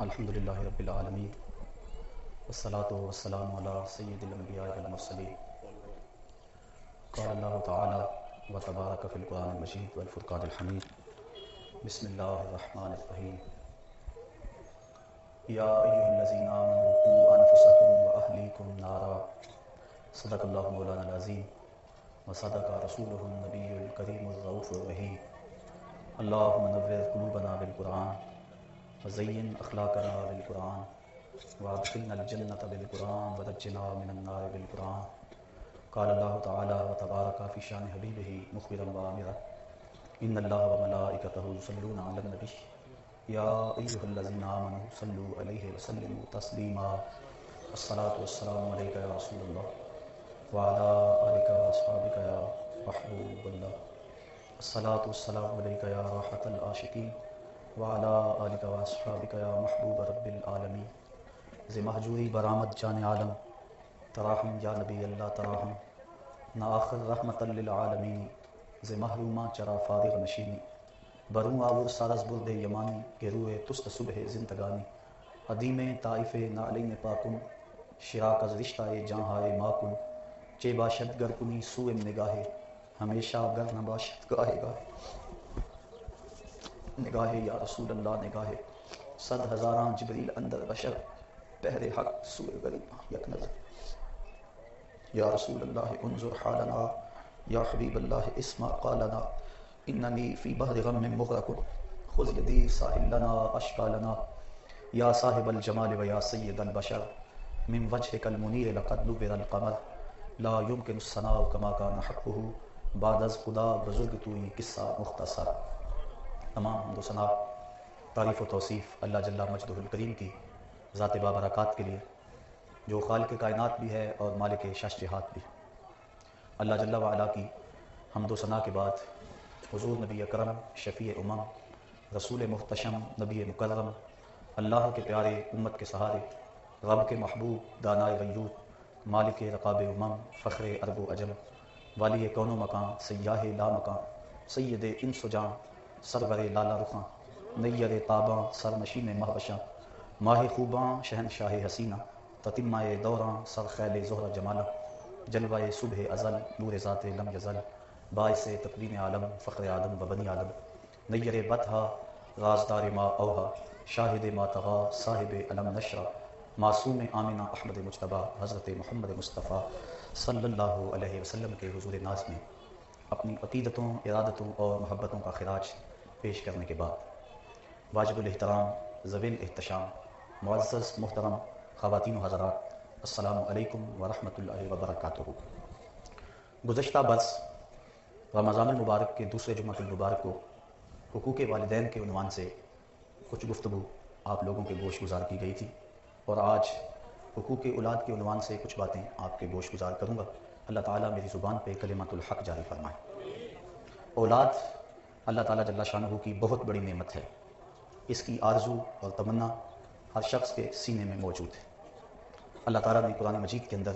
الحمدللہ رب العالمین والصلاة والسلام علی سید الانبیاء والمرسلین قال اللہ تعالی وتبارک فی القرآن المجید والفرقان الحمید بسم اللہ الرحمن الرحیم یا ایہا الذین آمنوا قوا انفسکم واہلیکم نارا صدق اللہ مولانا العظیم وصدق رسولہ النبی الکریم الرؤوف الرحیم اللہم نور قلوبنا بالقرآن وزین اخلاقنا بالقرآن وادخلنا الجنة بالقرآن ونجنا من النار بالقرآن قال اللہ تعالی وتبارک فی شان حبیبہ مخبرا وآمرا ان اللہ وملائکتہ یصلون علی النبی یا ایہا الذین آمنوا صلوا علیہ وسلموا تسلیما الصلاۃ والسلام علیک یا رسول اللہ وعلی آلک واصحابک یا محبوب اللہ الصلاۃ والسلام علیک یا راحۃ العاشقین وعلی آلک واصحابک یا محبوب رب العالمین ز محجوری برآمد جان عالم تراہم یا نبی اللہ تراہم نا آخر رحمت للعالمین ز محرومہ چرا فارغ نشینی بروں آور سارس برد یمانی گروہ تست صبح زندگانی عدیم طائف نعلین پاکن شراک از رشتہ جہاں ماکن چے باشد گر کنی سوئے نگاہے ہمیشہ گر نباشد گاہے گاہے نگاہ یا رسول اللہ نگاہ صد ہزاراں جبریل اندر بشر بہر حق سوئے غریب یک نظر یا رسول اللہ انظر حالنا یا حبیب اللہ اسمع قالنا اننی فی بحر غم مغرق خذ یدی ساحل لنا اشکا لنا یا صاحب الجمال و یا سید البشر من وجهک المنیر لقد نور القمر لا يمکن الثناء کما کان حقہ بعد از خدا بزرگ توئی قصہ مختصر تمام حمد و ثنا تعریف و توصیف اللہ جل مجدہ الکریم کی ذات بابرکات کے لیے جو خالق کائنات بھی ہے اور مالک شش جہات بھی۔ اللہ جل وعلا کی حمد و ثنا کے بعد حضور نبی اکرم شفیع امم رسول محتشم نبی مکرم اللہ کے پیارے امت کے سہارے رب کے محبوب دانائے غیور مالک رقاب امم فخر عرب و عجم والی کون و مکان سیاہ لا مکان سید انس و جان سرور لالا رخاں نیر تاباں سرنشین مہوشاں ماہ خوباں شہنشاہ حسینہ تتمہ دوراں سر خیل زہرہ جمالہ جلوہ صبح ازل نور ذات لم یزل باعث تقویم عالم فخر آدم و بنی عالم نیر بطحہ رازدار ما اوہا شاہد ما طغا صاحب علم نشرہ معصوم آمنہ احمد مجتبیٰ حضرت محمد مصطفیٰ صلی اللہ علیہ وسلم کے حضور ناز میں اپنی عقیدتوں ارادتوں اور محبتوں کا خراج پیش کرنے کے بعد واجب الاحترام ذویل احتشام معزز محترم خواتین و حضرات السلام علیکم ورحمۃ اللہ وبرکاتہ۔ گزشتہ برس رمضان المبارک کے دوسرے جمعہ المبارک کو حقوق والدین کے عنوان سے کچھ گفتگو آپ لوگوں کے گوش گزار کی گئی تھی، اور آج حقوق اولاد کے عنوان سے کچھ باتیں آپ کے گوش گزار کروں گا۔ اللہ تعالیٰ میری زبان پہ کلمۃ الحق جاری فرمائے۔ اولاد اللہ تعالیٰ جل شانہ کی بہت بڑی نعمت ہے، اس کی آرزو اور تمنا ہر شخص کے سینے میں موجود ہے۔ اللہ تعالیٰ نے قرآن مجید کے اندر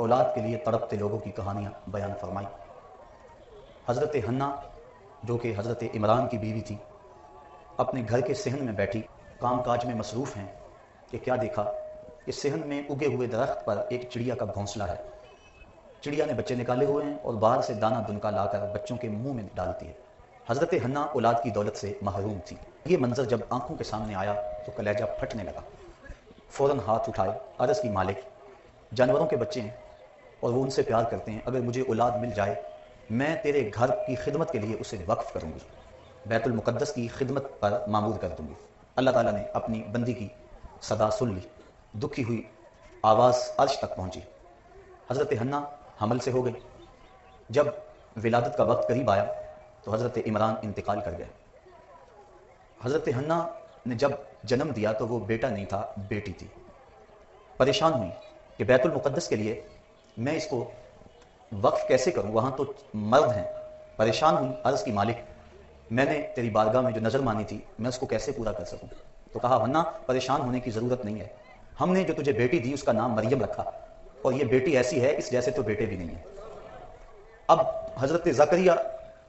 اولاد کے لیے تڑپتے لوگوں کی کہانیاں بیان فرمائی۔ حضرت حنہ جو کہ حضرت عمران کی بیوی تھی، اپنے گھر کے صحن میں بیٹھی کام کاج میں مصروف ہیں کہ کیا دیکھا کہ صحن میں اگے ہوئے درخت پر ایک چڑیا کا گھونسلہ ہے۔ چڑیا نے بچے نکالے ہوئے ہیں اور باہر سے دانہ دنکا لا کر بچوں کے منہ میں ڈالتی ہے۔ حضرت حنہ اولاد کی دولت سے محروم تھی۔ یہ منظر جب آنکھوں کے سامنے آیا تو کلیجہ پھٹنے لگا۔ فوراً ہاتھ اٹھائے، عرض کی مالک جانوروں کے بچے ہیں اور وہ ان سے پیار کرتے ہیں، اگر مجھے اولاد مل جائے میں تیرے گھر کی خدمت کے لیے اسے وقف کروں گی، بیت المقدس کی خدمت پر معمور کر دوں گی۔ اللہ تعالیٰ نے اپنی بندی کی صدا سن لی، دکھی ہوئی آواز عرش تک پہنچی۔ حضرت حنہ حمل سے ہو گئی۔ جب ولادت کا وقت قریب آیا تو حضرت عمران انتقال کر گئے۔ حضرت حنہ نے جب جنم دیا تو وہ بیٹا نہیں تھا، بیٹی تھی۔ پریشان ہوئی کہ بیت المقدس کے لیے میں اس کو وقف کیسے کروں، وہاں تو مرد ہیں۔ پریشان ہوئی، عرض کی مالک میں نے تیری بارگاہ میں جو نظر مانی تھی میں اس کو کیسے پورا کر سکوں؟ تو کہا حنہ پریشان ہونے کی ضرورت نہیں ہے، ہم نے جو تجھے بیٹی دی اس کا نام مریم رکھا، اور یہ بیٹی ایسی ہے اس جیسے تو بیٹے بھی نہیں ہیں۔ اب حضرت زکریا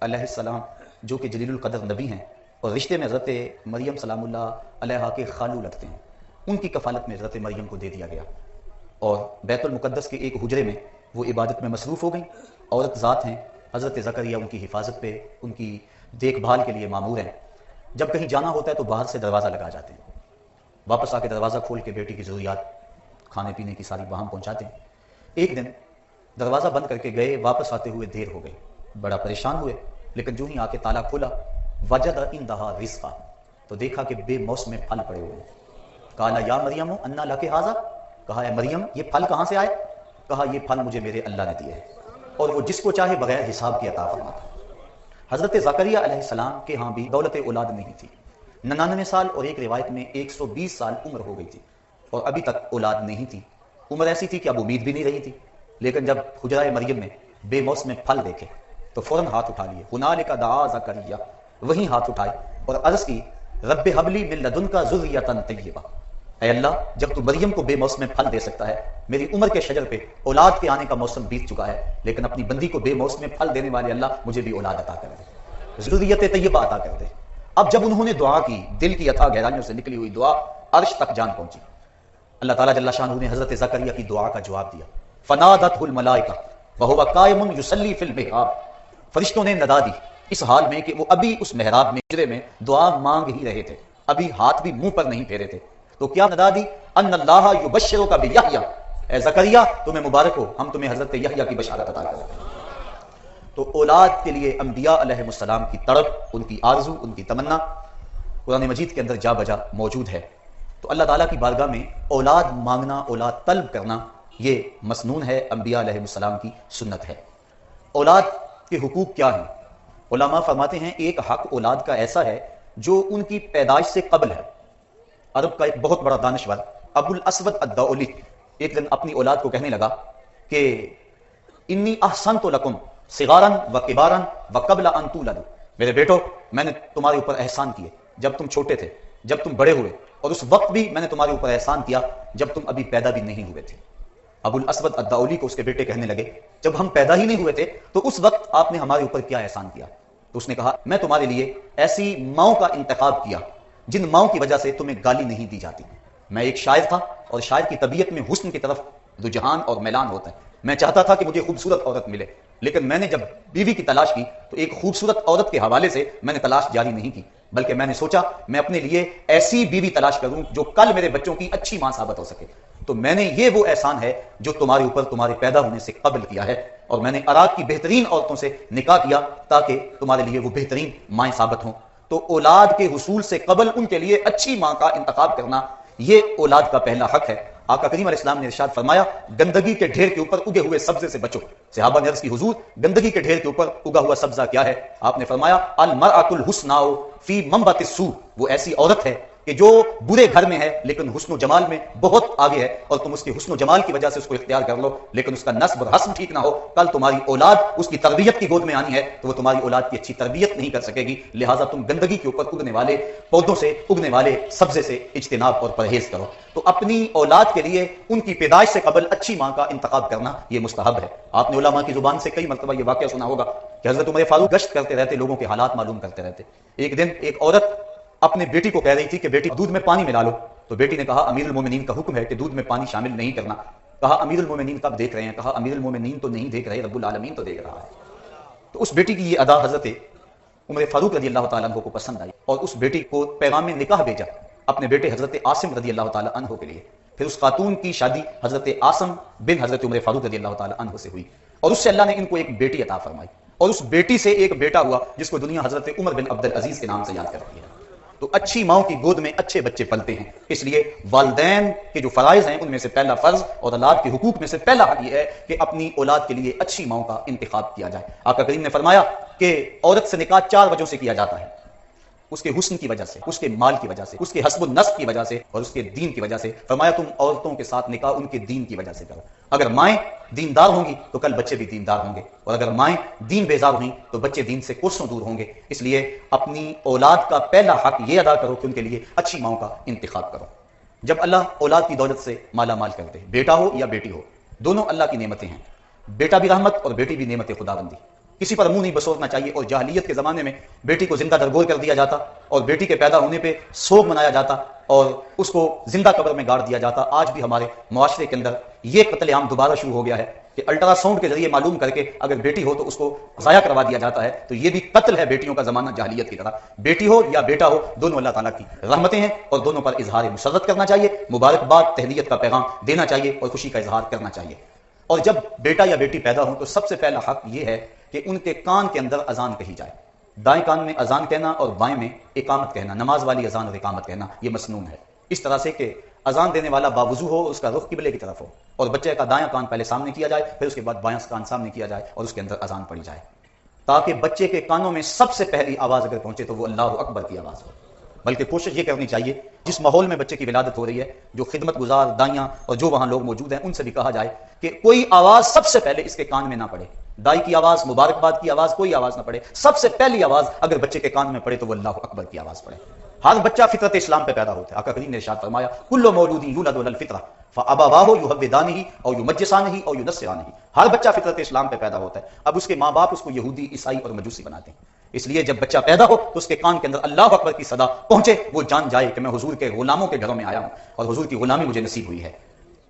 علیہ السلام جو کہ جلیل القدر نبی ہیں، اور رشتے میں حضرت مریم سلام اللہ علیہا کے خالو لگتے ہیں، ان کی کفالت میں حضرت مریم کو دے دیا گیا، اور بیت المقدس کے ایک حجرے میں وہ عبادت میں مصروف ہو گئیں۔ عورت ذات ہیں، حضرت زکریا ان کی حفاظت پہ، ان کی دیکھ بھال کے لیے مامور ہیں۔ جب کہیں جانا ہوتا ہے تو باہر سے دروازہ لگا جاتے ہیں، واپس آ کے دروازہ کھول کے بیٹی کی ضروریات کھانے پینے کی ساری وہاں پہنچاتے ہیں۔ ایک دن دروازہ بند کر کے گئے، واپس آتے ہوئے دیر ہو گئی، بڑا پریشان ہوئے، لیکن جو ہی آ کے تالا کھولا وجد عندہا رزقا، تو دیکھا کہ بے موسم پھل پڑے ہوئے ہیں۔ قال یا مریم انا لک ھذا، کہا اے مریم یہ پھل کہاں سے آئے؟ کہا یہ پھل مجھے میرے اللہ نے دیے ہیں، اور وہ جس کو چاہے بغیر حساب کے عطا فرماتا۔ حضرت زکریا علیہ السلام کے ہاں بھی دولت اولاد نہیں تھی، 99 سال اور ایک روایت میں 120 سال عمر ہو گئی تھی، اور ابھی تک اولاد نہیں تھی۔ عمر ایسی تھی کہ اب امید بھی نہیں رہی تھی، لیکن جب حجرہ مریم میں بے موسم پھل دیکھے تو فوراً ہاتھ اٹھا لیے، ہنالک دعا زکریا، وہیں ہاتھ اٹھائے اور عرض کی رب ہب لی من لدنک ذریۃ طیبہ، اے اللہ جب تو مریم کو بے موسم پھل دے سکتا ہے، میری عمر کے شجر پہ اولاد کے آنے کا موسم بیت چکا ہے، لیکن اپنی بندی کو بے موسم پھل دینے والے اللہ مجھے بھی اولاد عطا کر دے، ذریت طیبہ عطا کر دے۔ اب جب انہوں نے دعا کی، دل کی اتھا گہرائیوں سے نکلی ہوئی دعا عرش تک جان پہنچی۔ اللہ تعالیٰ جل شانہ نے حضرت زکریا کی دعا کا جواب دیا، فنادتہ الملائکہ وہو قائم یصلی فی المحراب، فرشتوں نے ندا دی اس حال میں کہ وہ ابھی اس محراب میں حجرے میں دعا مانگ ہی رہے تھے، ابھی ہاتھ بھی منہ پر نہیں پھیرے تھے۔ تو کیا ندا دی؟ ان اللہ یبشرک بیحییٰ، اے زکریا تمہیں مبارک ہو، ہم تمہیں حضرت یحییٰ کی بشارت عطا کریں۔ تو اولاد کے لیے انبیاء علیہ السلام کی تڑپ، ان کی آرزو، ان کی تمنا قرآن مجید کے اندر جا بجا موجود ہے۔ تو اللہ تعالیٰ کی بارگاہ میں اولاد مانگنا، اولاد طلب کرنا، یہ مسنون ہے، انبیاء علیہ السلام کی سنت ہے۔ اولاد کے حقوق کیا ہیں؟ علماء فرماتے ہیں ایک حق اولاد کا ایسا ہے جو ان کی پیدائش سے قبل ہے۔ عرب کا ایک بہت بڑا دانشور ابو الاسود الدؤلی ایک دن اپنی اولاد کو کہنے لگا کہ انی احسنت لکم صغارا و کبارا و قبل ان تولدوا، میرے بیٹو میں نے تمہارے اوپر احسان کیے جب تم چھوٹے تھے، جب تم بڑے ہوئے، اور اس وقت بھی میں نے تمہارے اوپر احسان کیا جب تم ابھی پیدا بھی نہیں ہوئے تھے۔ ابو الاسود الدؤلی کو اس کے بیٹے کہنے لگے جب ہم پیدا ہی نہیں ہوئے تھے تو اس وقت آپ نے ہمارے اوپر کیا احسان کیا؟ تو اس نے کہا میں تمہارے لیے ایسی ماؤں کا انتخاب کیا جن ماؤں کی وجہ سے تمہیں گالی نہیں دی جاتی۔ میں ایک شاعر تھا اور شاعر کی طبیعت میں حسن کی طرف رجحان اور میلان ہوتا ہے، میں چاہتا تھا کہ مجھے خوبصورت عورت ملے، لیکن میں نے جب بیوی کی تلاش کی تو ایک خوبصورت عورت کے حوالے سے میں نے تلاش جاری نہیں کی، بلکہ میں نے سوچا میں اپنے لیے ایسی بیوی تلاش کروں جو کل میرے بچوں کی اچھی ماں ثابت ہو سکے۔ تو میں نے یہ وہ احسان ہے جو تمہارے اوپر تمہارے پیدا ہونے سے قبل کیا ہے، اور میں نے عراق کی بہترین عورتوں سے نکاح کیا تاکہ تمہارے لیے وہ بہترین مائیں ثابت ہوں۔ تو اولاد کے حصول سے قبل ان کے لیے اچھی ماں کا انتخاب کرنا یہ اولاد کا پہلا حق ہے۔ آقا کریم علیہ السلام نے ارشاد فرمایا گندگی کے ڈھیر کے اوپر اگے ہوئے سبزے سے بچو۔ صحابہ نے عرض کی حضور گندگی کے ڈھیر کے اوپر اگا ہوا سبزہ کیا ہے؟ آپ نے فرمایا المرأۃ الحسناء فی منبت السوء، وہ ایسی عورت ہے کہ جو برے گھر میں ہے لیکن حسن و جمال میں بہت آگے ہے، اور تم اس کے حسن و جمال کی وجہ سے اس کو اختیار کر لو، لیکن اس کا نسب اور حسب ٹھیک نہ ہو، کل تمہاری اولاد اس کی تربیت کی گود میں آنی ہے تو وہ تمہاری اولاد کی اچھی تربیت نہیں کر سکے گی۔ لہٰذا تم گندگی کے اوپر اگنے والے پودوں سے، اگنے والے سبزے سے اجتناب اور پرہیز کرو۔ تو اپنی اولاد کے لیے ان کی پیدائش سے قبل اچھی ماں کا انتخاب کرنا یہ مستحب ہے۔ آپ نے علماء کی زبان سے کئی مرتبہ یہ واقعہ سنا ہوگا کہ حضرت عمر فاروق گشت کرتے رہتے، لوگوں کے حالات معلوم کرتے رہتے۔ ایک دن ایک عورت اپنے بیٹی کو کہہ رہی تھی کہ بیٹی دودھ میں پانی ملا لو، تو بیٹی نے کہا امیر المومنین کا حکم ہے کہ دودھ میں پانی شامل نہیں کرنا۔ کہا امیر المومنین کب دیکھ رہے ہیں؟ کہا امیر المومنین تو نہیں دیکھ رہے، رب العالمین تو دیکھ رہا ہے۔ تو اس بیٹی کی یہ ادا حضرت عمر فاروق رضی اللہ تعالیٰ عنہ کو پسند آئی، اور اس بیٹی کو پیغام نکاح بھیجا اپنے بیٹے حضرت عاصم رضی اللہ تعالیٰ عنہ کے لیے۔ پھر اس خاتون کی شادی حضرت عاصم بن حضرت عمر فاروق رضی اللہ تعالیٰ عنہ سے ہوئی، اور اس سے اللہ نے ان کو ایک بیٹی عطا فرمائی، اور اس بیٹی سے ایک بیٹا ہوا جس کو دنیا حضرت عمر بن عبد العزیز کے نام سے یاد کرتی ہے۔ تو اچھی ماؤں کی گود میں اچھے بچے پلتے ہیں، اس لیے والدین کے جو فرائض ہیں ان میں سے پہلا فرض اور اولاد کے حقوق میں سے پہلا حق یہ ہے کہ اپنی اولاد کے لیے اچھی ماؤں کا انتخاب کیا جائے۔ آقا کریم نے فرمایا کہ عورت سے نکاح 4 وجہوں سے کیا جاتا ہے، اس کے حسن کی وجہ سے، اس کے مال کی وجہ سے، اس کے حسب النسب کی وجہ سے، اور اس کے دین کی وجہ سے۔ فرمایا تم عورتوں کے ساتھ نکاح ان کے دین کی وجہ سے کرو۔ اگر مائیں دیندار ہوں گی تو کل بچے بھی دیندار ہوں گے، اور اگر مائیں دین بیزار ہوئیں تو بچے دین سے کوسوں دور ہوں گے۔ اس لیے اپنی اولاد کا پہلا حق یہ ادا کرو کہ ان کے لیے اچھی ماؤں کا انتخاب کرو۔ جب اللہ اولاد کی دولت سے مالا مال کر دے، بیٹا ہو یا بیٹی ہو، دونوں اللہ کی نعمتیں ہیں، بیٹا بھی رحمت اور بیٹی بھی نعمت خداوندی۔ کسی پر منہ نہیں بسورنا چاہیے. اور جاہلیت کے زمانے میں بیٹی کو زندہ درگور کر دیا جاتا اور بیٹی کے پیدا ہونے پہ سوگ منایا جاتا اور اس کو زندہ قبر میں گاڑ دیا جاتا. آج بھی ہمارے معاشرے کے اندر یہ قتل عام دوبارہ شروع ہو گیا ہے کہ الٹرا ساؤنڈ کے ذریعے معلوم کر کے اگر بیٹی ہو تو اس کو ضائع کروا دیا جاتا ہے. تو یہ بھی قتل ہے بیٹیوں کا زمانہ جاہلیت کی طرح. بیٹی ہو یا بیٹا ہو دونوں اللہ تعالیٰ کی رحمتیں ہیں اور دونوں پر اظہار مسرت کرنا چاہیے, مبارکباد تہنیت کا پیغام دینا چاہیے اور خوشی کا اظہار کرنا چاہیے. اور جب بیٹا یا بیٹی پیدا ہو تو سب سے پہلا حق یہ ہے کہ ان کے کان کے اندر اذان کہی جائے. دائیں کان میں اذان کہنا اور بائیں میں اقامت کہنا, نماز والی اذان اور اقامت کہنا یہ مسنون ہے. اس طرح سے کہ اذان دینے والا باوضو ہو, اس کا رخ قبلے کی طرف ہو اور بچے کا دایاں کان پہلے سامنے کیا جائے, پھر اس کے بعد بایاں کان سامنے کیا جائے اور اس کے اندر اذان پڑھی جائے, تاکہ بچے کے کانوں میں سب سے پہلی آواز اگر پہنچے تو وہ اللہ اکبر کی آواز ہو. بلکہ کوشش یہ کرنی چاہیے جس ماحول میں بچے کی ولادت ہو رہی ہے, جو خدمت گزار دائیاں اور جو وہاں لوگ موجود ہیں, ان سے بھی کہا جائے کہ کوئی آواز سب سے پہلے اس کے کان میں نہ پڑے. دائی کی آواز, مبارکباد کی آواز, کوئی آواز نہ پڑے. سب سے پہلی آواز اگر بچے کے کان میں پڑے تو وہ اللہ اکبر کی آواز پڑے. ہر بچہ فطرت اسلام پہ پیدا ہوتا ہے. آقا کریم نے ارشاد فرمایا کل مولود یولد علی الفطرہ فابواہ یہودانہ او یمجسانہ او ینصرانہ. ہر بچہ فطرت اسلام پہ پیدا ہوتا ہے. اب اس کے ماں باپ اس کو یہودی, عیسائی اور مجوسی بناتے ہیں. اس لیے جب بچہ پیدا ہو تو اس کے کان کے اندر اللہ اکبر کی صدا پہنچے, وہ جان جائے کہ میں حضور کے غلاموں کے گھروں میں آیا ہوں اور حضور کی غلامی مجھے نصیب ہوئی ہے.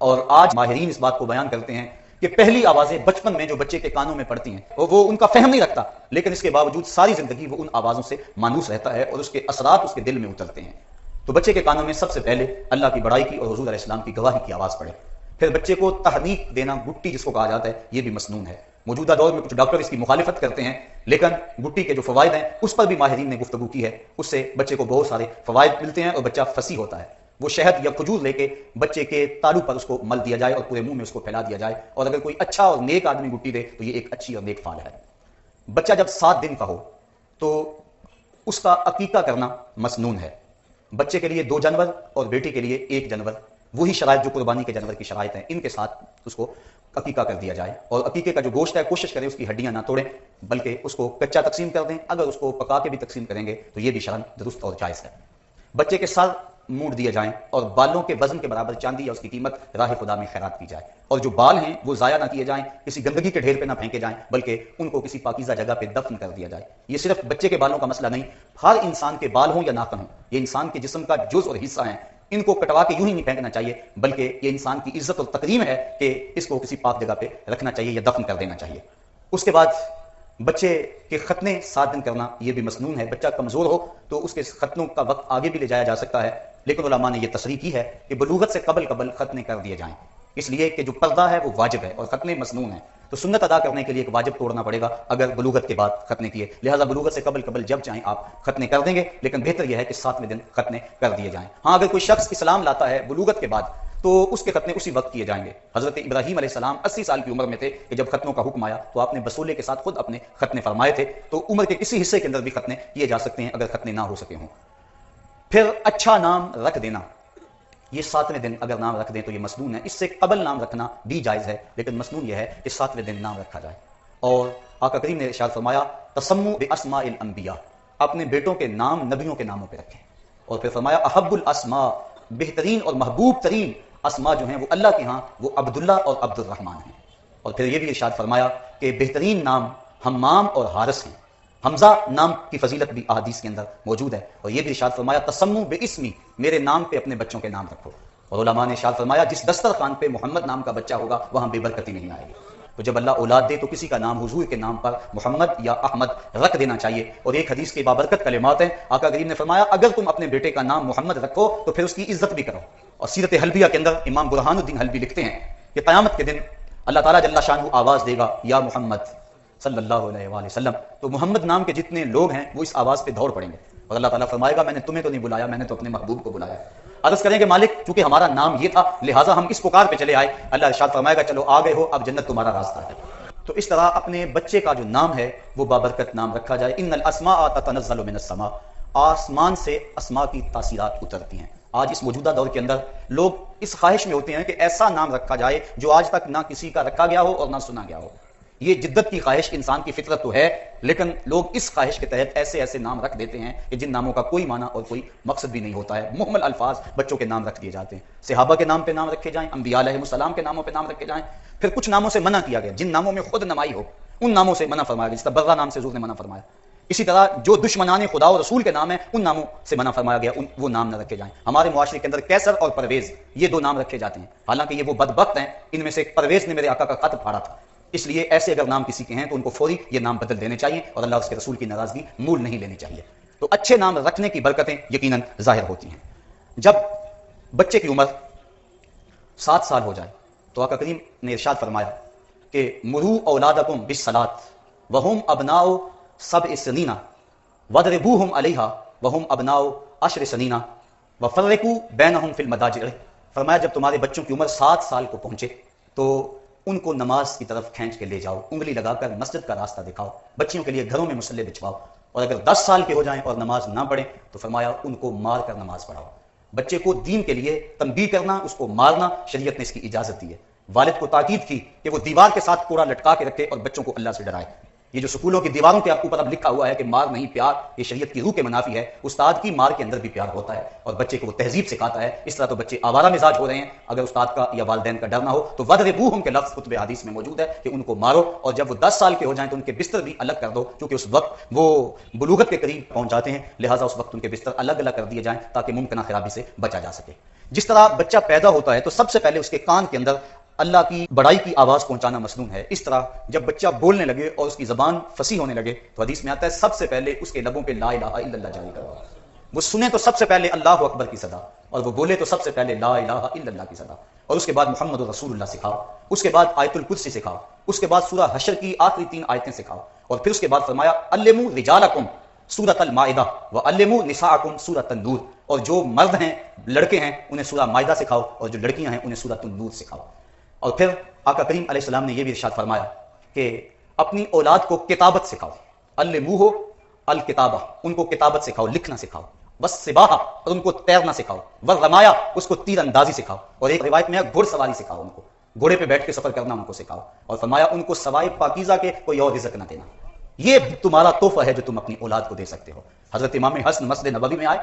اور آج ماہرین اس بات کو بیان کرتے ہیں کہ پہلی آوازیں بچپن میں جو بچے کے کانوں میں پڑتی ہیں وہ ان کا فہم نہیں رکھتا, لیکن اس کے باوجود ساری زندگی وہ ان آوازوں سے مانوس رہتا ہے اور اس کے اثرات اس کے دل میں اترتے ہیں. تو بچے کے کانوں میں سب سے پہلے اللہ کی بڑائی کی اور حضور علیہ السلام کی گواہی کی آواز پڑے. پھر بچے کو تحریک دینا, گٹی جس کو کہا جاتا ہے, یہ بھی مسنون ہے. موجودہ دور میں کچھ ڈاکٹر اس کی مخالفت کرتے ہیں, لیکن گٹی کے جو فوائد ہیں اس پر بھی ماہرین نے گفتگو کی ہے. اس سے بچے کو بہت سارے فوائد ملتے ہیں اور بچہ فصیح ہوتا ہے. وہ شہد یا کھجور لے کے بچے کے تالو پر اس کو مل دیا جائے اور پورے منہ میں اس کو پھیلا دیا جائے, اور اگر کوئی اچھا اور نیک آدمی گٹی دے تو یہ ایک اچھی اور نیک فعل ہے. بچہ جب 7 دن کا ہو تو اس کا عقیقہ کرنا مسنون ہے. بچے کے لیے 2 جانور اور بیٹی کے لیے 1 جانور, وہی شرائط جو قربانی کے جانور کی شرائط ہیں, ان کے ساتھ اس کو عقیقہ کر دیا جائے. اور عقیقے کا جو گوشت ہے کوشش کریں اس کی ہڈیاں نہ توڑیں, بلکہ اس کو کچا تقسیم کر دیں. اگر اس کو پکا کے بھی تقسیم کریں گے تو یہ بھی شرعاً درست اور جائز ہے. بچے کے سر مونڈ دیے جائیں اور بالوں کے وزن کے برابر چاندی یا اس کی قیمت راہ خدا میں خیرات کی جائے. اور جو بال ہیں وہ ضائع نہ کیے جائیں, کسی گندگی کے ڈھیر پہ نہ پھینکے جائیں, بلکہ ان کو کسی پاکیزہ جگہ پہ دفن کر دیا جائے. یہ صرف بچے کے بالوں کا مسئلہ نہیں, ہر انسان کے بال ہوں یا ناخن ہوں, یہ انسان کے جسم کا جز اور حصہ ہیں. ان کو کٹوا کے یوں ہی نہیں پھینکنا چاہیے, بلکہ یہ انسان کی عزت اور تکریم ہے کہ اس کو کسی پاک جگہ پہ رکھنا چاہیے یا دفن کر دینا چاہیے. اس کے بعد بچے کے ختنے 7 دن کرنا یہ بھی مسنون ہے. بچہ کمزور ہو تو اس کے ختنوں کا وقت آگے بھی لے جایا جا سکتا ہے, لیکن علماء نے یہ تصریح کی ہے کہ بلوغت سے قبل ختنے کر دیے جائیں, اس لیے کہ جو پردہ ہے وہ واجب ہے اور ختنے مسنون ہیں. تو سنت ادا کرنے کے لیے ایک واجب توڑنا پڑے گا اگر بلوغت کے بعد ختنے کیے, لہذا بلوغت سے قبل جب چاہیں آپ ختنے کر دیں گے, لیکن بہتر یہ ہے کہ 7ویں دن ختنے کر دیے جائیں. ہاں اگر کوئی شخص اسلام لاتا ہے بلوغت کے بعد تو اس کے ختنے اسی وقت کیے جائیں گے. حضرت ابراہیم علیہ السلام 80 سال کی عمر میں تھے کہ جب ختنوں کا حکم آیا تو آپ نے بسولے کے ساتھ خود اپنے ختنے فرمائے تھے. تو عمر کے کسی حصے کے اندر بھی ختنے کیے جا سکتے ہیں اگر ختنے نہ ہو سکے ہوں. پھر اچھا نام رکھ دینا, یہ 7ویں دن اگر نام رکھ دیں تو یہ مسنون ہے. اس سے قبل نام رکھنا بھی جائز ہے, لیکن مسنون یہ ہے کہ 7ویں دن نام رکھا جائے. اور آقا کریم نے ارشاد فرمایا تسموا باسماء الانبیاء, اپنے بیٹوں کے نام نبیوں کے ناموں پہ رکھیں. اور پھر فرمایا احب الاسماء, بہترین اور محبوب ترین اسماء جو ہیں وہ اللہ کے ہاں وہ عبداللہ اور عبد الرحمن ہیں. اور پھر یہ بھی ارشاد فرمایا کہ بہترین نام حمام اور حارث ہیں. حمزہ نام کی فضیلت بھی احادیث کے اندر موجود ہے. اور یہ بھی ارشاد فرمایا تسموا باسمی, میرے نام پہ اپنے بچوں کے نام رکھو. اور علماء نے ارشاد فرمایا جس دسترخوان پہ محمد نام کا بچہ ہوگا وہاں بے برکتی نہیں آئے گی. تو جب اللہ اولاد دے تو کسی کا نام حضور کے نام پر محمد یا احمد رکھ دینا چاہیے. اور ایک حدیث کے بابرکت کلمات ہیں, آقا کریم نے فرمایا اگر تم اپنے بیٹے کا نام محمد رکھو تو پھر اس کی عزت بھی کرو. اور سیرت حلبیہ کے اندر امام برہان الدین حلبی لکھتے ہیں کہ قیامت کے دن اللہ تعالیٰ جل شانہ آواز دے گا یا محمد صلی اللہ علیہ وآلہ وسلم, تو محمد نام کے جتنے لوگ ہیں وہ اس آواز پہ دوڑ پڑیں گے اور اللہ تعالیٰ فرمائے گا میں نے تمہیں تو نہیں بلایا, میں نے تو اپنے محبوب کو بلایا. عرض کریں کہ مالک چونکہ ہمارا نام یہ تھا لہٰذا ہم اس پکار پہ چلے آئے. اللہ ارشاد فرمائے گا چلو آ گئے ہو, اب جنت تمہارا راستہ ہے. تو اس طرح اپنے بچے کا جو نام ہے وہ بابرکت نام رکھا جائے. ان الاسماء تتنزل من السماء, آسمان سے اسماء کی تاثیرات اترتی ہیں. آج اس موجودہ دور کے اندر لوگ اس خواہش میں ہوتے ہیں کہ ایسا نام رکھا جائے جو آج تک نہ کسی کا رکھا گیا ہو اور نہ سنا گیا ہو. یہ جدت کی خواہش انسان کی فطرت تو ہے, لیکن لوگ اس خواہش کے تحت ایسے نام رکھ دیتے ہیں کہ جن ناموں کا کوئی معنی اور کوئی مقصد بھی نہیں ہوتا ہے. محمل الفاظ بچوں کے نام رکھ دیے جاتے ہیں. صحابہ کے نام پہ نام رکھے جائیں, انبیاء علیہ السلام کے ناموں پہ نام رکھے جائیں. پھر کچھ ناموں سے منع کیا گیا جن ناموں میں خود نمائی ہو. ان ناموں سے منع فرمایا گیا، جس طرح برہ نام سے حضور نے منع فرمایا. اسی طرح جو دشمنان خدا و رسول کے نام ہیں ان ناموں سے منع فرمایا گیا، وہ نام نہ رکھے جائیں. ہمارے معاشرے کے اندر کیسر اور پرویز یہ دو نام رکھے جاتے ہیں، حالانکہ یہ وہ بدبخت ہیں، ان میں سے پرویز نے میرے آقا کا خط پھاڑا تھا. اس لیے ایسے اگر نام کسی کے ہیں تو ان کو فوری یہ نام بدل دینے چاہیے اور اللہ اس کے رسول کی ناراضگی مول نہیں لینی چاہیے. تو اچھے نام رکھنے کی برکتیں یقیناً ظاہر ہوتی ہیں. جب بچے کی عمر 7 سال ہو جائے تو آقا کریم نے ارشاد فرمایا کہ مرو اولادکم بالصلاۃ وہم ابناء 7 سنین وضربوہم علیہا وہم ابناء 10 سنین وفرقوا بینہم فی المضاجع. فرمایا جب تمہارے بچوں کی عمر 7 سال کو پہنچے تو ان کو نماز کی طرف کھینچ کے لے جاؤ، انگلی لگا کر مسجد کا راستہ دکھاؤ، بچیوں کے لیے گھروں میں مصلے بچھواؤ، اور اگر 10 سال کے ہو جائیں اور نماز نہ پڑھیں تو فرمایا ان کو مار کر نماز پڑھاؤ. بچے کو دین کے لیے تنبیہ کرنا، اس کو مارنا، شریعت نے اس کی اجازت دی ہے. والد کو تاکید کی کہ وہ دیوار کے ساتھ کوڑا لٹکا کے رکھے اور بچوں کو اللہ سے ڈرائے. یہ جو سکولوں کی دیواروں کے اوپر اب لکھا ہوا ہے کہ مار نہیں پیار، یہ شریعت کی روح کے منافی ہے. استاد کی مار کے اندر بھی پیار ہوتا ہے اور بچے کو وہ تہذیب سکھاتا ہے. اس طرح تو بچے آوارہ مزاج ہو رہے ہیں. اگر استاد کا یا والدین کا ڈر نہ ہو تو وَضْرِبُوهُمْ کے لفظ کتب حدیث میں موجود ہے کہ ان کو مارو، اور جب وہ 10 سال کے ہو جائیں تو ان کے بستر بھی الگ کر دو، کیونکہ اس وقت وہ بلوغت کے قریب پہنچ جاتے ہیں، لہٰذا اس وقت ان کے بستر الگ الگ کر دیے جائیں تاکہ ممکنہ خرابی سے بچا جا سکے. جس طرح بچہ پیدا ہوتا ہے تو سب سے پہلے اس کے کان کے اندر اللہ کی بڑائی کی آواز پہنچانا مسنون ہے. اس طرح جب بچہ بولنے لگے اور اس کی زبان فصیح ہونے لگے تو حدیث میں آتا ہے سب سے پہلے اس کے لبوں پہ لا الہ الا اللہ جاری کرو. وہ سنے تو سب سے پہلے اللہ اکبر کی صدا، اور وہ بولے تو سب سے پہلے لا الہ الا اللہ کی صدا، اور اس کے بعد محمد رسول اللہ سکھاؤ، اس کے بعد آیت الکرسی سکھاؤ، اس کے بعد سورہ حشر کی آخری 3 آیتیں سکھاؤ، اور پھر اس کے بعد فرمایا علموا رجالکم سورۃ المائدہ وعلموا نساءکم سورۃ النور. اور جو مرد ہیں لڑکے ہیں انہیں سورہ مائدہ سکھاؤ، اور جو لڑکیاں ہیں انہیں سورۃ النور سکھاؤ. اور پھر آقا کریم علیہ السلام نے یہ بھی ارشاد فرمایا کہ اپنی اولاد کو کتابت سکھاؤ، علموہ الکتابہ، ان کو کتابت سکھاؤ، لکھنا سکھاؤ، والسباحہ، اور ان کو تیرنا سکھاؤ، والرمایا، اس کو تیر اندازی سکھاؤ، اور ایک روایت میں ہے گھڑ سواری سکھاؤ، ان کو گھوڑے پہ بیٹھ کے سفر کرنا ان کو سکھاؤ، اور فرمایا ان کو سوائے پاکیزہ کے کوئی اور رزق نہ دینا. یہ تمہارا تحفہ ہے جو تم اپنی اولاد کو دے سکتے ہو. حضرت امام حسن مسجد نبوی میں آئے،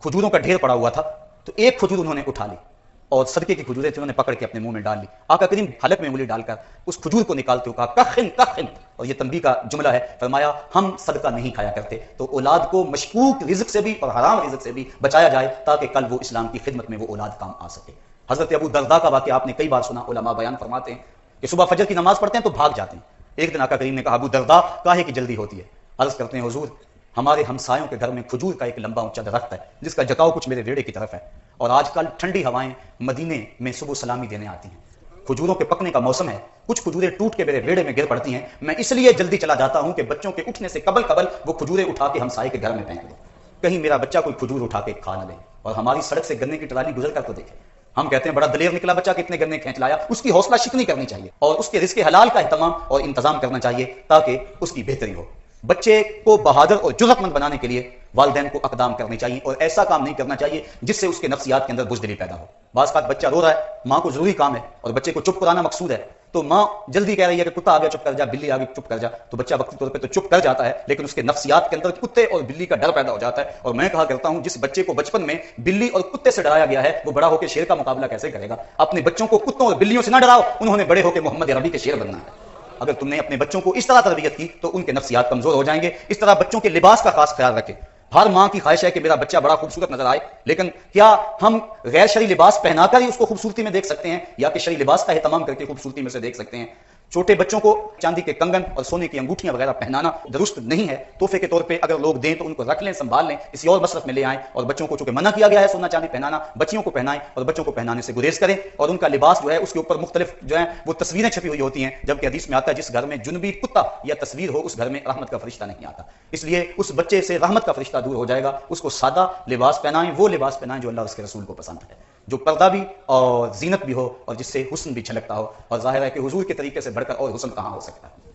کھجوروں کا ڈھیر پڑا ہوا تھا، تو ایک کھجور انہوں نے اٹھا لی اور صدقے کی کھجوریں تھیں انہوں نے پکڑ کے اپنے منہ میں ڈال لی. آقا کریم حلق میں انگلی ڈال کر اس کھجور کو نکالتے ہوئے کہا کخن کخن، اور یہ تنبیہ کا جملہ ہے. فرمایا ہم صدقہ نہیں کھایا کرتے تو اولاد کو مشکوک رزق سے بھی اور حرام رزق سے بھی بچایا جائے تاکہ کل وہ اسلام کی خدمت میں وہ اولاد کام آ سکے. حضرت ابو درداء کا واقعہ آپ نے کئی بار سنا، علماء بیان فرماتے ہیں کہ صبح فجر کی نماز پڑھتے ہیں تو بھاگ جاتے ہیں. ایک دن آقا کریم نے کہا ابو درداء کاہے کی جلدی ہوتی ہے؟ عرض کرتے ہیں حضور ہمارے ہمسایوں کے گھر میں کھجور کا ایک لمبا اونچا درخت ہے جس کا جکاؤ کچھ میرے ویڑے کی طرف ہے، اور آج کل ٹھنڈی ہوائیں مدینے میں صبح سلامی دینے آتی ہیں، کھجوروں کے پکنے کا موسم ہے، کچھ کھجوریں ٹوٹ کے میرے ویڑے میں گر پڑتی ہیں، میں اس لیے جلدی چلا جاتا ہوں کہ بچوں کے اٹھنے سے قبل وہ کھجوریں اٹھا کے ہمسائے کے گھر میں پھینک دوں، کہیں میرا بچہ کوئی کھجور اٹھا کے کھا نہ لے. اور ہماری سڑک سے گنے کی ٹرالی گزر کر تو دیکھے، ہم کہتے ہیں بڑا دلیر نکلا بچہ، کتنے گنے کھینچ لایا. اس کی حوصلہ شکنی کرنی چاہیے اور اس کے رزق حلال کا اہتمام اور انتظام کرنا چاہیے تاکہ اس کی بہتری ہو. بچے کو بہادر اور جرأت مند بنانے کے لیے والدین کو اقدام کرنے چاہیے اور ایسا کام نہیں کرنا چاہیے جس سے اس کے نفسیات کے اندر بزدلی پیدا ہو. بعض اوقات بچہ رو رہا ہے، ماں کو ضروری کام ہے اور بچے کو چپ کرانا مقصود ہے، تو ماں جلدی کہہ رہی ہے کہ کتا آ گیا چپ کر جا، بلی آ گئی چپ کر جا، تو بچہ وقتی طور پہ تو چپ کر جاتا ہے لیکن اس کے نفسیات کے اندر کتے اور بلی کا ڈر پیدا ہو جاتا ہے. اور میں کہا کرتا ہوں جس بچے کو بچپن میں بلی اور کتے سے ڈرایا گیا ہے وہ بڑا ہو کے شیر کا مقابلہ کیسے کرے گا؟ اپنے بچوں کو کتوں اور بلیوں سے نہ ڈراؤ، انہوں نے بڑے ہو کے محمد عربی کے شیر بننا ہے. اگر تم نے اپنے بچوں کو اس طرح تربیت کی تو ان کے نفسیات کمزور ہو جائیں گے. اس طرح بچوں کے لباس کا خاص خیال رکھیں. ہر ماں کی خواہش ہے کہ میرا بچہ بڑا خوبصورت نظر آئے، لیکن کیا ہم غیر شرعی لباس پہنا کر ہی اس کو خوبصورتی میں دیکھ سکتے ہیں یا کہ شرعی لباس کا اہتمام کر کے خوبصورتی میں سے دیکھ سکتے ہیں؟ چھوٹے بچوں کو چاندی کے کنگن اور سونے کی انگوٹھیاں وغیرہ پہنانا درست نہیں ہے. تحفے کے طور پہ اگر لوگ دیں تو ان کو رکھ لیں، سنبھال لیں، کسی اور مصرف میں لے آئیں. اور بچوں کو چونکہ منع کیا گیا ہے سونا چاندی پہنانا، بچیوں کو پہنائیں اور بچوں کو پہنانے سے گریز کریں. اور ان کا لباس جو ہے اس کے اوپر مختلف جو ہے وہ تصویریں چھپی ہوئی ہوتی ہیں، جبکہ حدیث میں آتا ہے جس گھر میں جنبی کتا یا تصویر ہو اس گھر میں رحمت کا فرشتہ نہیں آتا. اس لیے اس بچے سے رحمت کا فرشتہ دور ہو جائے گا. اس کو سادہ لباس پہنائیں، وہ لباس پہنائیں جو اللہ اس کے رسول کو پسند ہے، جو پردہ بھی اور زینت بھی ہو اور جس سے حسن بھی جھلکتا ہو. اور ظاہر ہے کہ حضور کے طریقے سے بڑھ کر اور حسن کہاں ہو سکتا ہے.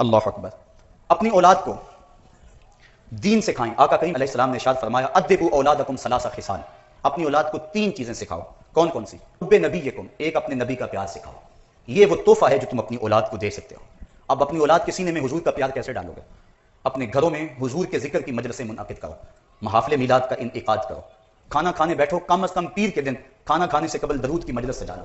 اللہ اکبر. اپنی اولاد کو دین سکھائیں. آقا کریم علیہ السلام نے ارشاد فرمایا ادبوا اولادکم ثلاث خصال، اپنی اولاد کو 3 چیزیں سکھاؤ. کون کون سی؟ حب نبیکم، ایک اپنے نبی کا پیار سکھاؤ. یہ وہ تحفہ ہے جو تم اپنی اولاد کو دے سکتے ہو. اب اپنی اولاد کے سینے میں حضور کا پیار کیسے ڈالو گے؟ اپنے گھروں میں حضور کے ذکر کی مجلسیں منعقد کرو، محافل میلاد کا انعقاد کرو، کھانا کھانے بیٹھو، کم از کم پیر کے دن کھانا کھانے سے قبل درود کی مجلس سجا لو.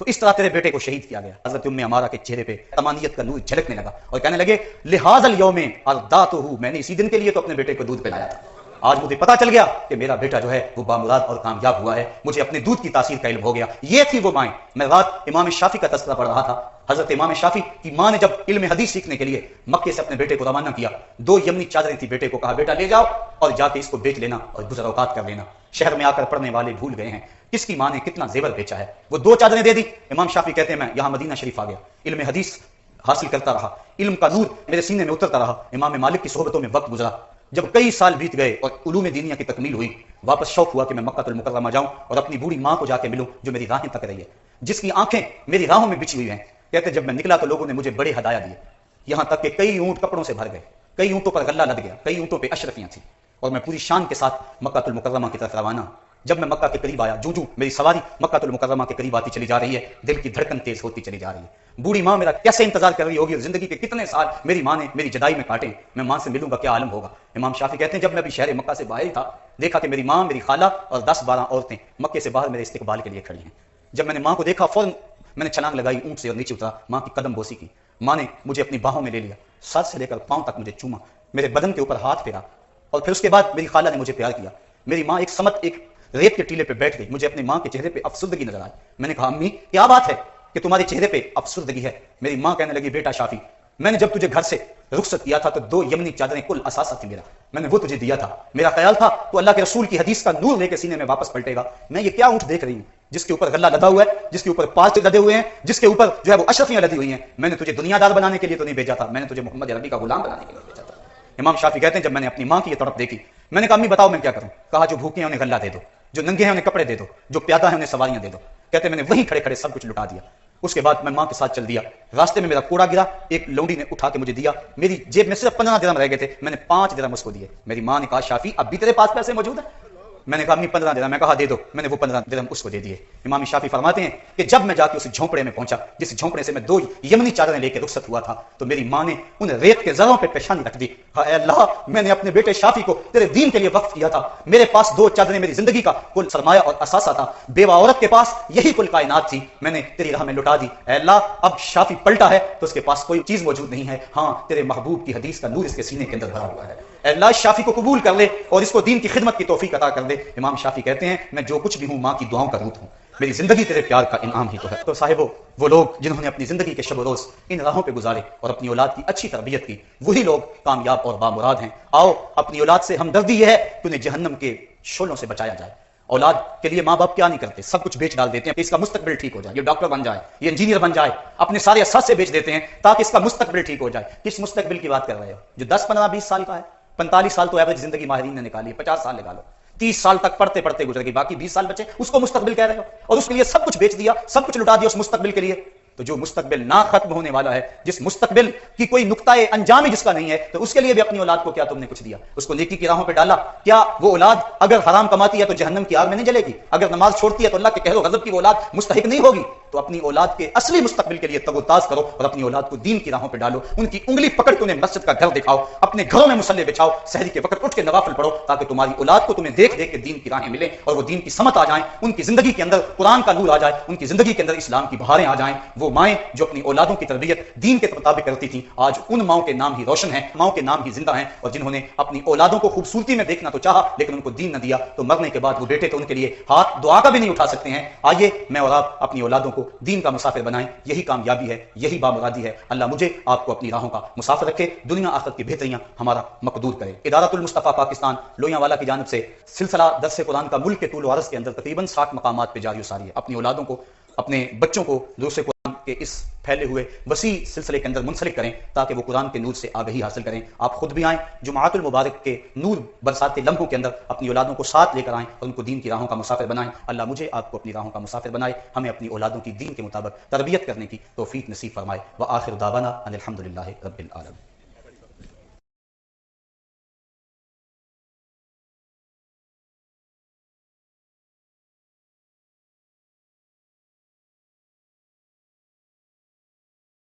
تو اس طرح تیرے بیٹے کو شہید کیا گیا۔ حضرت ام عمارہ کے چہرے پہ تمانیت کا نور جھلکنے لگا اور کہنے لگے لہذا الیوم ارضعتہ، میں نے اسی دن کے لیے تو اپنے بیٹے کو دودھ پلایا تھا، آج مجھے پتا چل گیا کہ میرا بیٹا جو ہے وہ بامراد اور کامیاب ہوا ہے، مجھے اپنے دودھ کی تاثیر کا علم ہو گیا۔ یہ تھی وہ مائیں۔ میں رات امام شافعی کا تذکرہ پڑھ رہا تھا، حضرت امام شافعی کی ماں نے جب علم حدیث سیکھنے کے لیے مکے سے اپنے بیٹے کو روانہ کیا، 2 یمنی چادریں تھی، بیٹے کو کہا بیٹا لے جاؤ اور جا کے اس کو بیچ لینا اور گزر اوقات کر لینا۔ شہر میں آ کر پڑھنے والے بھول گئے ہیں کس کی ماں نے کتنا زیور بیچا ہے۔ وہ 2 چادریں دے دی۔ امام شافعی کہتے ہیں میں یہاں مدینہ شریف آ گیا، علم حدیث حاصل کرتا رہا، علم کا نور میرے سینے میں اترتا رہا، امام مالک کی صحبتوں میں وقت گزرا۔ جب کئی سال بیت گئے اور علوم دینیہ کی تکمیل ہوئی، واپس شوق ہوا کہ میں مکہ المکرمہ جاؤں اور اپنی بوڑھی ماں کو جا کے ملوں جو میری راہیں تک رہی ہے، جس کی آنکھیں میری راہوں میں بچھی ہوئی ہیں۔ کہتے جب میں نکلا تو لوگوں نے مجھے بڑے ہدایا دیے، یہاں تک کہ کئی اونٹ کپڑوں سے بھر گئے، کئی اونٹوں پر غلہ لد گیا، کئی اونٹوں پہ اشرفیاں تھیں، اور میں پوری شان کے ساتھ مکہ المکرمہ کی طرف روانہ۔ جب میں مکہ کے قریب آیا، جو میری سواری مکہ المکرمہ کے قریب آتی چلی جا رہی ہے، دل کی دھڑکن تیز ہوتی چلی جا رہی ہے۔ بوڑھی ماں میرا کیسے انتظار کر رہی ہوگی، اور زندگی کے کتنے سال میری ماں نے میری جدائی میں کاٹے، میں ماں سے ملوں گا کیا عالم ہوگا۔ امام شافعی کہتے ہیں جب میں ابھی شہر مکہ سے باہر ہی تھا، دیکھا کہ میری ماں، میری خالہ اور 10-12 عورتیں مکے سے باہر میرے استقبال کے لیے کھڑی ہیں۔ جب میں نے ماں کو دیکھا، فوراً میں نے چھلانگ لگائی اونٹ سے اور نیچے اترا، ماں کی قدم بوسی کی۔ ماں نے مجھے اپنی باہوں میں لے لیا، سر سے لے کر پاؤں تک مجھے چوما، میرے بدن کے اوپر ہاتھ پھیرا، اور پھر اس کے بعد میری خالہ نے مجھے پیار کیا۔ میری ماں ایک سمت ایک ریت کے ٹیلے پہ بیٹھ گئی، مجھے اپنی ماں کے چہرے پہ افسردگی نظر آئی۔ میں نے کہا امی کیا بات ہے کہ تمہارے چہرے پہ افسردگی ہے؟ میری ماں کہنے لگی بیٹا شافی، میں نے جب تجھے گھر سے رخصت کیا تھا تو 2 یمنی چادریں کل اثاثہ تھی میرا، میں نے وہ تجھے دیا تھا۔ میرا خیال تھا تو اللہ کے رسول کی حدیث کا نور لے کے سینے میں واپس پلٹے گا۔ میں یہ کیا اونٹ دیکھ رہی ہوں جس کے اوپر غلہ لدا ہوا ہے، جس کے اوپر پالچے لدے ہوئے ہیں، جس کے اوپر جو ہے وہ اشرفیاں لدی ہوئی ہیں۔ میں نے تجھے دنیا دار بنانے کے لیے تو نہیں بھیجا تھا، میں نے تجھے محمد عربی کا غلام بنانے کے لیے بھیجا تھا۔ امام شافعی کہتے ہیں جب میں نے اپنی ماں کی یہ تڑپ دیکھی، میں نے کہا امی بتاؤ میں کیا کروں؟ کہا جو بھوکے ہیں انہیں غلہ دے دو، جو ننگے ہیں انہیں کپڑے دے دو، جو پیادہ ہیں انہیں سواریاں دے دو۔ کہتے ہیں میں نے وہیں کھڑے کھڑے سب کچھ لٹا دیا۔ اس کے بعد میں ماں کے ساتھ چل دیا، راستے میں میرا کوڑا گرا، ایک لونڈی نے اٹھا کے مجھے دیا، میری جیب میں صرف 15 درہم رہ گئے تھے، میں نے 5 درہم اس کو دیے۔ میری ماں نے کہا شافی اب بھی تیرے پاس پیسے موجود ہیں؟ میں نے کہا امی 15 درہم، میں کہا دے دو، میں نے وہ 15 درہم اس کو دے دیے۔ امام شافعی فرماتے ہیں کہ جب میں جا کے اس جھونپڑے میں پہنچا جس جھونپڑے سے میں 2 یمنی چادریں لے کے رخصت ہوا تھا، تو میری ماں نے ان ریت کے ذروں پہ پیشانی رکھ دی۔ اے اللہ، میں نے اپنے بیٹے شافی کو تیرے دین کے لیے وقف کیا تھا، میرے پاس 2 چادریں میری زندگی کا کل سرمایہ اور اثاثہ تھا، بیوہ عورت کے پاس یہی کل کائنات تھی، میں نے تیری راہ میں لٹا دی۔ اے اللہ، اب شافی پلٹا ہے تو اس کے پاس کوئی چیز موجود نہیں ہے، ہاں تیرے محبوب کی حدیث کا نور اس کے سینے کے اندر بھرا ہوا ہے۔ اے اللہ، شافی کو قبول کر لے اور اس کو دین کی خدمت کی توفیق عطا کر دے۔ امام شافعی کہتے ہیں میں جو کچھ بھی ہوں ماں کی دعاؤں کا روت ہوں، میری زندگی تیرے پیار کا انعام ہی تو ہے۔ تو صاحبو، وہ لوگ جنہوں نے اپنی زندگی کے شب و روز ان راہوں پہ گزارے اور اپنی اولاد کی اچھی تربیت کی، وہی لوگ کامیاب اور بامراد ہیں۔ آؤ اپنی اولاد سے ہمدردی یہ ہے کہ انہیں جہنم کے شعلوں سے بچایا جائے۔ اولاد کے لیے ماں باپ کیا نہیں کرتے، سب کچھ بیچ ڈال دیتے ہیں کہ اس کا مستقبل ٹھیک ہو جائے، یہ ڈاکٹر بن جائے، یہ انجینئر بن جائے، اپنے سارے اثاثے بیچ دیتے ہیں تاکہ اس کا مستقبل ٹھیک ہو جائے۔ کس مستقبل کی بات کر رہے ہو جو 10 15 20 سال کا ہے؟ 45 سال تو ایوریج زندگی ماہرین نے نکالی ہے، 50 سال لگا لو، 30 سال تک پڑھتے پڑھتے گزر گئی، باقی 20 سال بچے، اس کو مستقبل کہہ رہے ہو اور اس کے لیے سب کچھ بیچ دیا، سب کچھ لٹا دیا اس مستقبل کے لیے۔ تو جو مستقبل نہ ختم ہونے والا ہے، جس مستقبل کی کوئی نقطہ انجامی جس کا نہیں ہے، تو اس کے لیے بھی اپنی اولاد کو کیا تم نے کچھ دیا؟ اس کو نیکی کی راہوں پہ ڈالا؟ کیا وہ اولاد اگر حرام کماتی ہے تو جہنم کی آگ میں نہیں جلے گی؟ اگر نماز چھوڑتی ہے تو اللہ کے قہر و غضب کی وہ اولاد مستحق نہیں ہوگی؟ تو اپنی اولاد کے اصلی مستقبل کے لیے تگ و تاز کرو اور اپنی اولاد کو دین کی راہوں پہ ڈالو، ان کی انگلی پکڑ کے انہیں مسجد کا گھر دکھاؤ، اپنے گھروں میں مصلی بچھاؤ، سحری کے وقت اٹھ کے نوافل پڑھو تاکہ تمہاری اولاد کو تمہیں دیکھ دیکھ کے دین کی راہیں ملیں اور وہ دین کی سمت آ جائیں، ان کی زندگی کے اندر قرآن کا نور آ جائے، ان کی زندگی کے اندر اسلام کی بہاریں آ جائیں۔ وہ مائیں جو اپنی اولادوں کی تربیت دین کے مطابق کرتی تھیں، آج ان ماؤں کے نام ہی روشن ہیں، ماؤں کے نام ہی زندہ ہیں، اور جنہوں نے اپنی اولادوں کو خوبصورتی میں دیکھنا تو چاہا لیکن ان کو دین نہ دیا، تو مرنے کے بعد وہ بیٹے تو ان کے لیے ہاتھ دعا کا بھی نہیں اٹھا سکتے ہیں۔ آئیے میں اور آپ اپنی اولادوں کو دین کا مسافر بنائیں، یہی کامیابی ہے، یہی بامرادی ہے۔ اللہ مجھے آپ کو اپنی راہوں کا مسافر رکھے، دنیا آخرت کی بہتریاں ہمارا مقدور کرے۔ ادارۃ المصطفیٰ پاکستان لویاں والا کی جانب سے سلسلہ درس قرآن کا ملک کے طول و عرض کے اندر تقریباً 60 مقامات پہ جاری و ساری ہے۔ اپنی اولادوں کو، اپنے بچوں کو درس قرآن کے اس پھیلے ہوئے وسیع سلسلے کے اندر منسلک کریں تاکہ وہ قرآن کے نور سے آگہی حاصل کریں۔ آپ خود بھی آئیں، جمعۃ المبارک کے نور برساتے لمحوں کے اندر اپنی اولادوں کو ساتھ لے کر آئیں اور ان کو دین کی راہوں کا مسافر بنائیں۔ اللہ مجھے آپ کو اپنی راہوں کا مسافر بنائے، ہمیں اپنی اولادوں کی دین کے مطابق تربیت کرنے کی توفیق نصیب فرمائے۔ وآخر دعوانا ان الحمدللہ رب العالمین۔